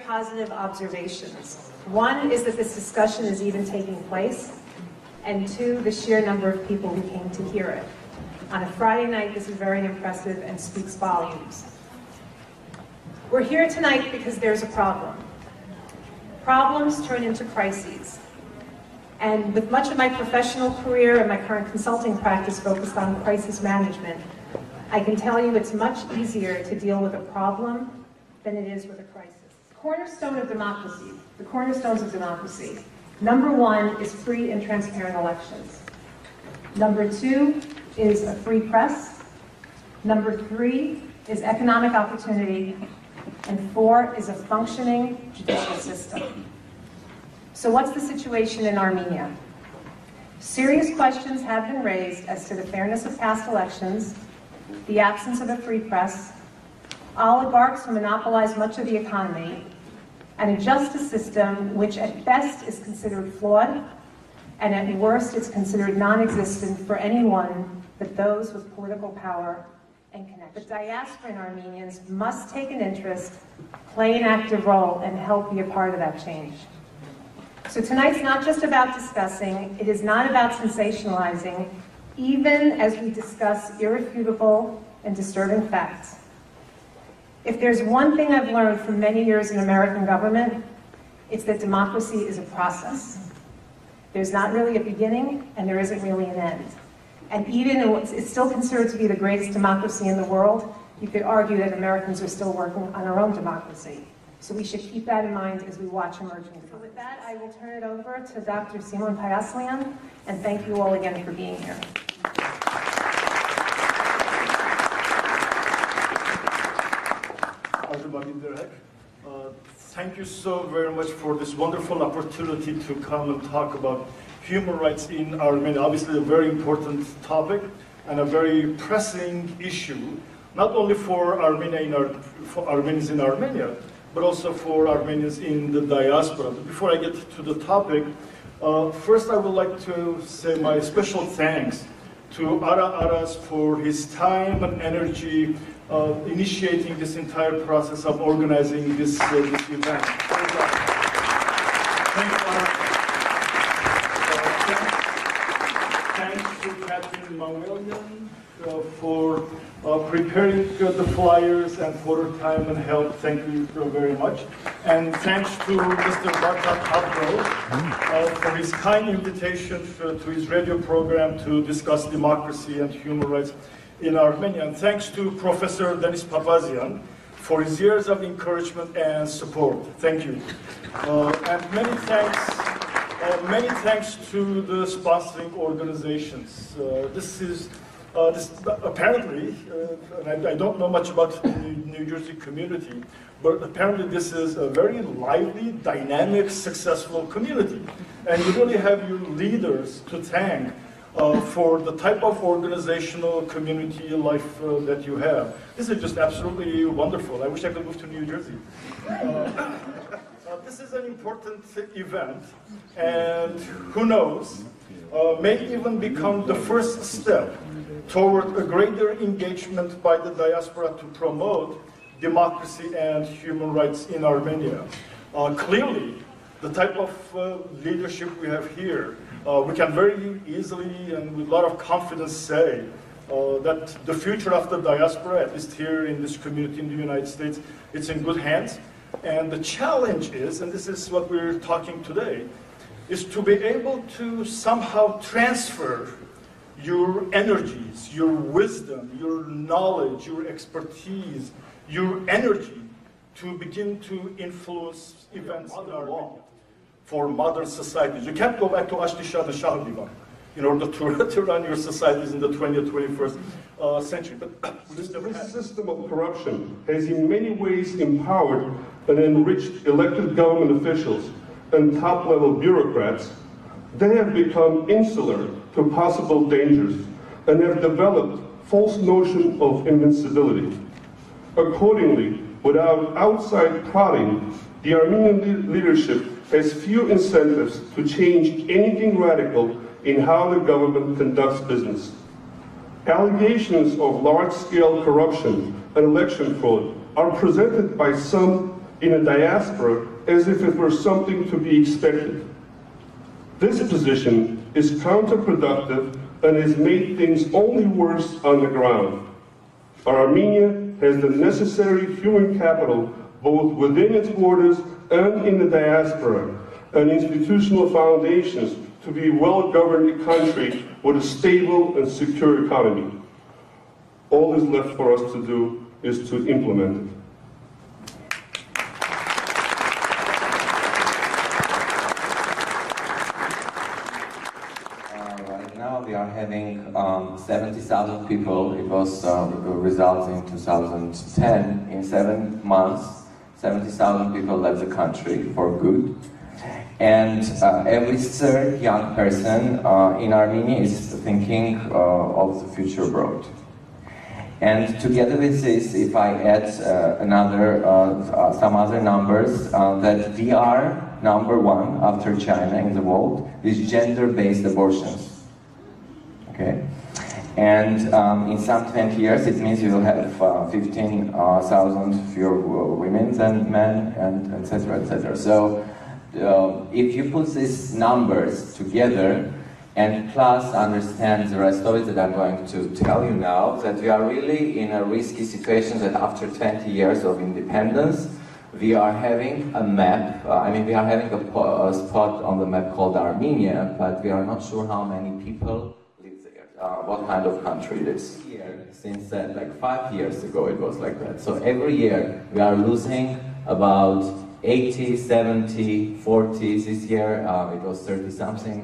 Positive observations. One is that this discussion is even taking place, and two, the sheer number of people who came to hear it. On a Friday night, this is very impressive and speaks volumes. We're here tonight because there's a problem. Problems turn into crises. And with much of my professional career and my current consulting practice focused on crisis management, I can tell you it's much easier to deal with a problem than it is with a crisis. Cornerstone of democracy, the cornerstones of democracy. Number one is free and transparent elections. Number two is a free press. Number three is economic opportunity. And four is a functioning judicial system. So what's the situation in Armenia? Serious questions have been raised as to the fairness of past elections, the absence of a free press, oligarchs who monopolize much of the economy, and a justice system which at best is considered flawed, and at worst is considered non-existent for anyone but those with political power and connection. The diasporan Armenians must take an interest, play an active role, and help be a part of that change. So tonight's not just about discussing, it is not about sensationalizing, even as we discuss irrefutable and disturbing facts. If there's one thing I've learned from many years in American government, it's that democracy is a process. There's not really a beginning, and there isn't really an end. And even though it's still considered to be the greatest democracy in the world, you could argue that Americans are still working on our own democracy. So we should keep that in mind as we watch emerging democracies. So with that, I will turn it over to Dr. Simon Payaslian, and thank you all again for being here. Thank you so very much for this wonderful opportunity to come and talk about human rights in Armenia. Obviously a very important topic and a very pressing issue, not only for Armenians in Armenia, but also for Armenians in the diaspora. But before I get to the topic, first I would like to say my special thanks to Ara Aras for his time and energy initiating this entire process of organizing this event. Thanks to Catherine Mawelian for preparing the flyers and for her time and help. Thank you very much. And thanks to Mr. Bartak Abro for his kind invitation to his radio program to discuss democracy and human rights in Armenia. And thanks to Professor Denis Papazian for his years of encouragement and support. Thank you. And many thanks to the sponsoring organizations. This apparently, and I don't know much about the New Jersey community, but apparently this is a very lively, dynamic, successful community. And you really have your leaders to thank for the type of organizational community life that you have. This is just absolutely wonderful. I wish I could move to New Jersey. This is an important event, and who knows, may even become the first step toward a greater engagement by the diaspora to promote democracy and human rights in Armenia. Clearly, the type of leadership we have here, we can very easily and with a lot of confidence say that the future of the diaspora, at least here in this community in the United States, it's in good hands. And the challenge is, and this is what we're talking today, is to be able to somehow transfer your energies, your wisdom, your knowledge, your expertise, your energy to begin to influence events in Armenia for modern societies. You can't go back to Ashtishan and Shah Divan. in order to run your societies in the 20th, 21st century. But this system of corruption has in many ways empowered and enriched elected government officials and top-level bureaucrats. They have become insular to possible dangers and have developed false notion of invincibility. Accordingly, without outside prodding, the Armenian leadership has few incentives to change anything radical in how the government conducts business. Allegations of large-scale corruption and election fraud are presented by some in a diaspora as if it were something to be expected. This position is counterproductive and has made things only worse on the ground. Armenia has the necessary human capital both within its borders and in the diaspora, and institutional foundations to be a well-governed country with a stable and secure economy. All that's left for us to do is to implement it. Right now we are having 70,000 people. It was results in 2010. In 7 months, 70,000 people left the country for good. And every third young person in Armenia is thinking of the future abroad. And together with this, if I add some other numbers, that we are #1 after China in the world with gender-based abortions. Okay, and in some 20 years, it means you will have 15,000 fewer women than men, and etc., etc. So. If you put these numbers together and plus understand the rest of it that I'm going to tell you now, that we are really in a risky situation that after 20 years of independence, we are having a map, we are having a spot on the map called Armenia, but we are not sure how many people live there, what kind of country it is. Since then, like 5 years ago, it was like that. So every year we are losing about 80, 70, 40, this year it was 30-something. I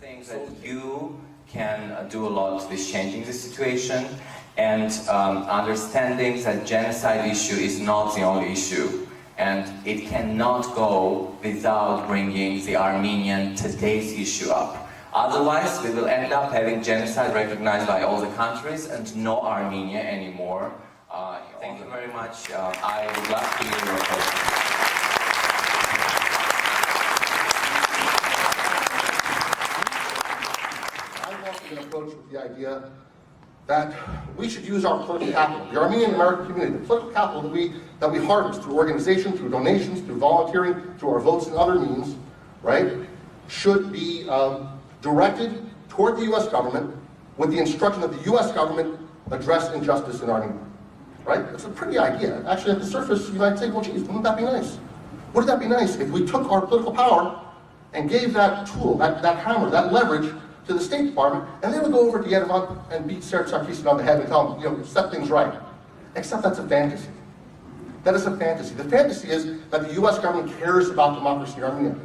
think that you can do a lot with changing the situation and understanding that genocide issue is not the only issue. And it cannot go without bringing the Armenian today's issue up. Otherwise, we will end up having genocide recognized by all the countries and no Armenia anymore. Thank you very much. I would love to hear your questions. Approach with the idea that we should use our political capital, the Armenian American community, the political capital that we harvest through organization, through donations, through volunteering, through our votes and other means, right, should be directed toward the U.S. government with the instruction that the U.S. government address injustice in Armenia, right? It's a pretty idea. Actually, at the surface, you might say, well, geez, wouldn't that be nice? Wouldn't that be nice if we took our political power and gave that tool, that hammer, that leverage to the State Department, and they would go over to Yerevan and beat Serge Sarkisian on the head and tell him, set things right. Except that's a fantasy. That is a fantasy. The fantasy is that the U.S. government cares about democracy in Armenia.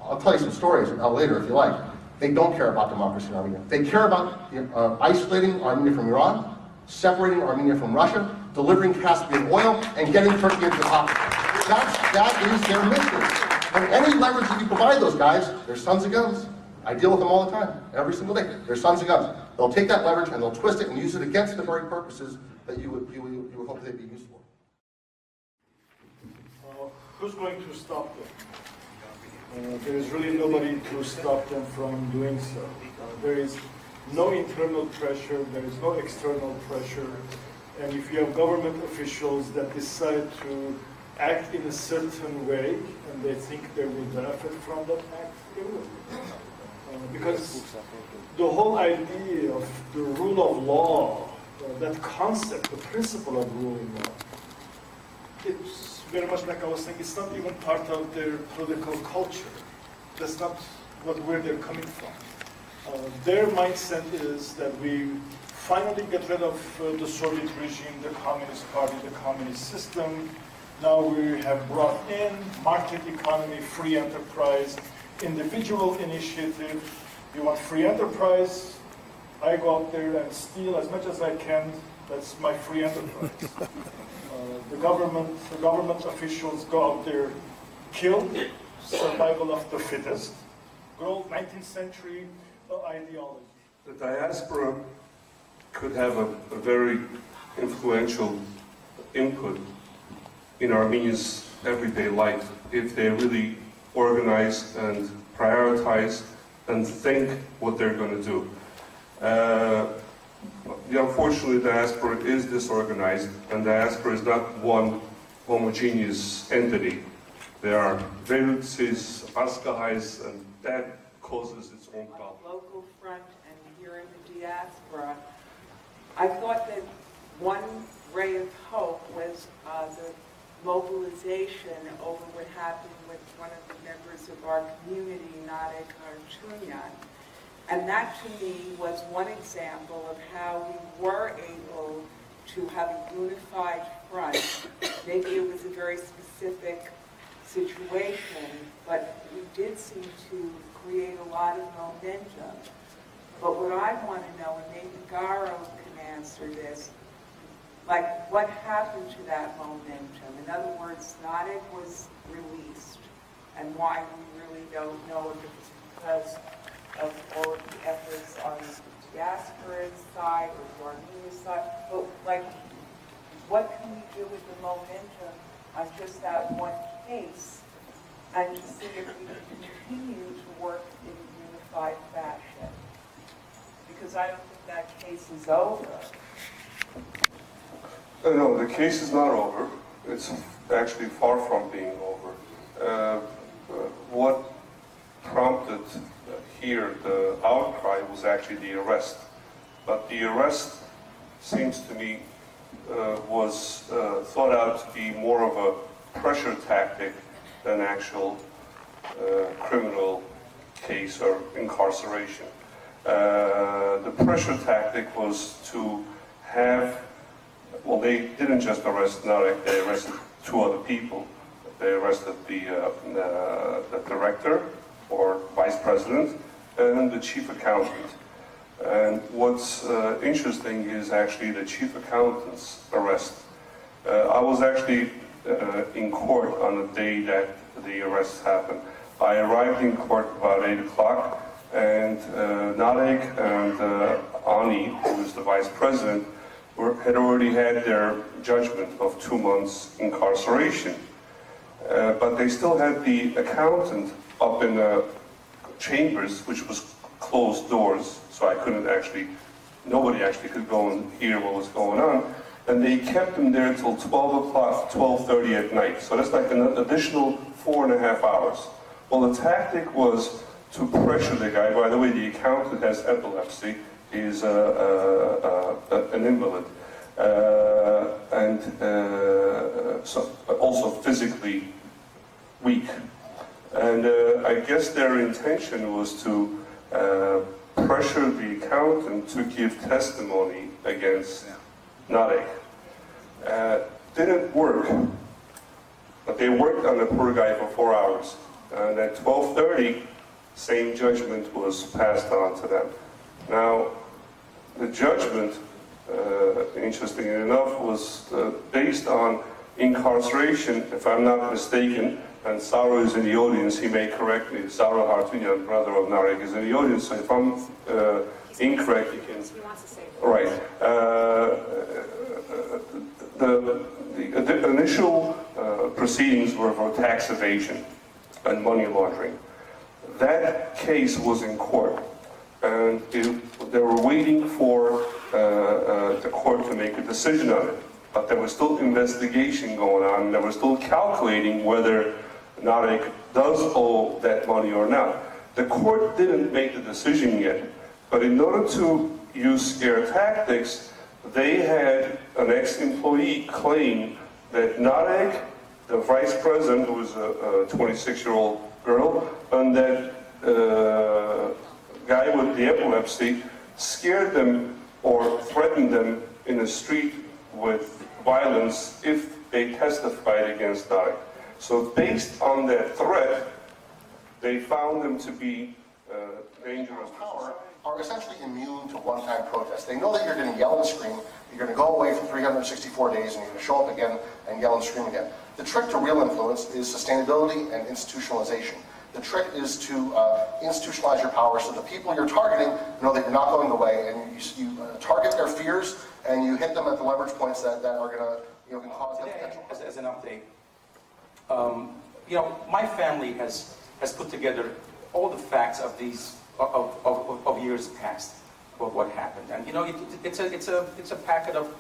I'll tell you some stories later if you like. They don't care about democracy in Armenia. They care about isolating Armenia from Iran, separating Armenia from Russia, delivering Caspian oil, and getting Turkey into the pocket. That is their mission. And any leverage that you provide those guys, they're sons of guns. I deal with them all the time, every single day. They're sons of guns. They'll take that leverage and they'll twist it and use it against the very purposes that you would hope they'd be used for. Who's going to stop them? There is really nobody to stop them from doing so. There is no internal pressure, there is no external pressure, and if you have government officials that decide to act in a certain way and they think they will benefit from that act, they will. Because the whole idea of the rule of law, that concept, the principle of rule of law, it's very much like I was saying, it's not even part of their political culture. That's not where they're coming from. Their mindset is that we finally get rid of the Soviet regime, the Communist Party, the communist system. Now we have brought in market economy, free enterprise, individual initiative, You want free enterprise? I go out there and steal as much as I can. That's my free enterprise. The government officials go out there, kill, survival of the fittest. Good old 19th century ideology. The diaspora could have a very influential input in Armenians' everyday life if they really organize and prioritize and think what they're going to do. Unfortunately, the diaspora is disorganized, and the diaspora is not one homogeneous entity. There are variances, askahais, and that causes its own problem. Local front and here in the diaspora, I thought that one ray of hope was the mobilization over what happened with one of the members of our community, Nadek Archunyan. And that to me was one example of how we were able to have a unified front. Maybe it was a very specific situation, but we did seem to create a lot of momentum. But what I want to know, and maybe Garo can answer this, like what happened to that momentum? In other words, Nadek was released, and why we really don't know if it was because of all of the efforts on the diaspora's side or the Armenian side, but like, what can we do with the momentum on just that one case, and to see if we can continue to work in a unified fashion? Because I don't think that case is over. No, the case is not over. It's actually far from being over. What prompted here the outcry was actually the arrest. But the arrest seems to me was thought out to be more of a pressure tactic than actual criminal case or incarceration. The pressure tactic was to have, well, they didn't just arrest Nadek, they arrested two other people. They arrested the director or vice president and the chief accountant. And what's interesting is actually the chief accountant's arrest. I was actually in court on the day that the arrest happened. I arrived in court about 8 o'clock, and Nadek and Ani, who was the vice president, had already had their judgment of 2 months incarceration. But they still had the accountant up in the chambers, which was closed doors, so I couldn't actually, nobody actually could go and hear what was going on. And they kept him there until 12 o'clock, 12:30 at night. So that's like an additional 4.5 hours. Well, the tactic was to pressure the guy. By the way, the accountant has epilepsy. He's an invalid. And so also physically weak. And I guess their intention was to pressure the accountant to give testimony against Nadek. Didn't work, but they worked on the poor guy for 4 hours. And at 12:30, same judgment was passed on to them. Now, the judgment, interestingly enough, was based on incarceration, if I'm not mistaken, and Saro is in the audience, he may correct me. Saro Hartunyan, brother of Nadek, is in the audience, so if I'm incorrect, he can... He wants to say it. All right. The initial proceedings were for tax evasion and money laundering. That case was in court, and they were waiting for the court to make a decision on it. But there was still investigation going on, and they were still calculating whether Nadek does owe that money or not. The court didn't make the decision yet, but in order to use scare tactics, they had an ex-employee claim that Nadek, the vice president, who was a 26-year-old girl, and that guy with the epilepsy scared them or threatened them in the street with violence if they testified against Nadek. So based on that threat, they found them to be dangerous power are essentially immune to one-time protest. They know that you're going to yell and scream, you're going to go away for 364 days, and you're going to show up again and yell and scream again. The trick to real influence is sustainability and institutionalization. The trick is to institutionalize your power so the people you're targeting know that you're not going away, and you target their fears and you hit them at the leverage points that are going to can cause them potential. As an update, my family has put together all the facts of these of years past of what happened, and it's a packet of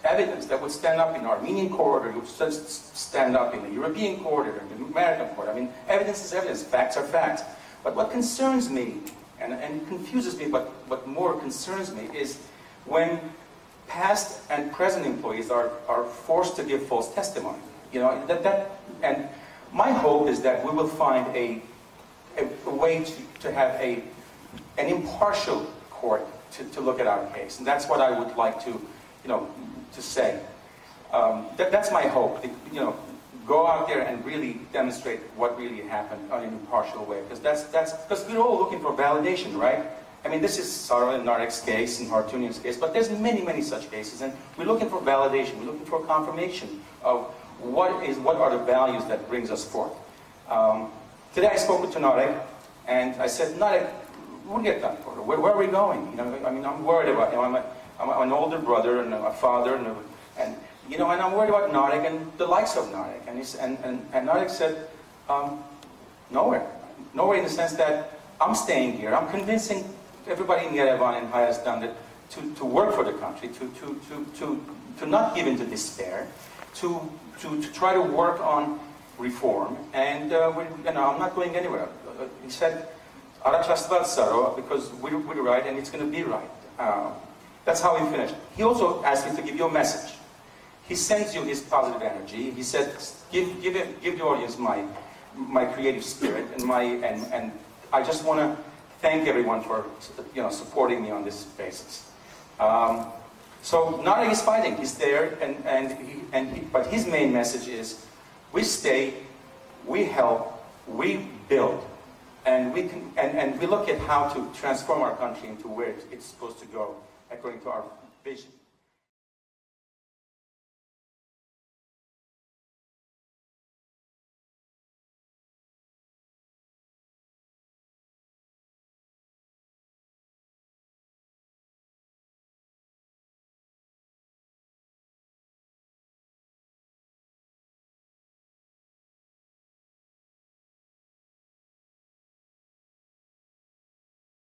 evidence that would stand up in the Armenian court, or would stand up in the European court, or in the American court. I mean, evidence is evidence, facts are facts. But what concerns me, and confuses me, but what more concerns me, is when past and present employees are forced to give false testimony. And my hope is that we will find a way to have an impartial court to look at our case, and that's what I would like to say. That's my hope. Go out there and really demonstrate what really happened on an impartial way, because because we're all looking for validation, right? I mean, this is Sarah and Narek's case and Hartunian's case, but there's many such cases, and we're looking for validation. We're looking for confirmation of what are the values that brings us forth. Today I spoke with Narek, and I said, Narek, we'll get done. Where are we going? I mean, I'm worried about him. I'm an older brother and a father, and I'm worried about Narek and the likes of Narek. And Narek said, nowhere. Nowhere in the sense that I'm staying here. I'm convincing everybody in Yerevan and Hayastan to work for the country, to not give in to despair, to try to work on reform. And I'm not going anywhere. He said, because we're right and it's going to be right. That's how he finished. He also asked me to give you a message. He sends you his positive energy. He said, give the audience my creative spirit and I just want to thank everyone for supporting me on this basis. So Narek is fighting. He's there, but his main message is: we stay, we help, we build, and we look at how to transform our country into where it's supposed to go according to our vision.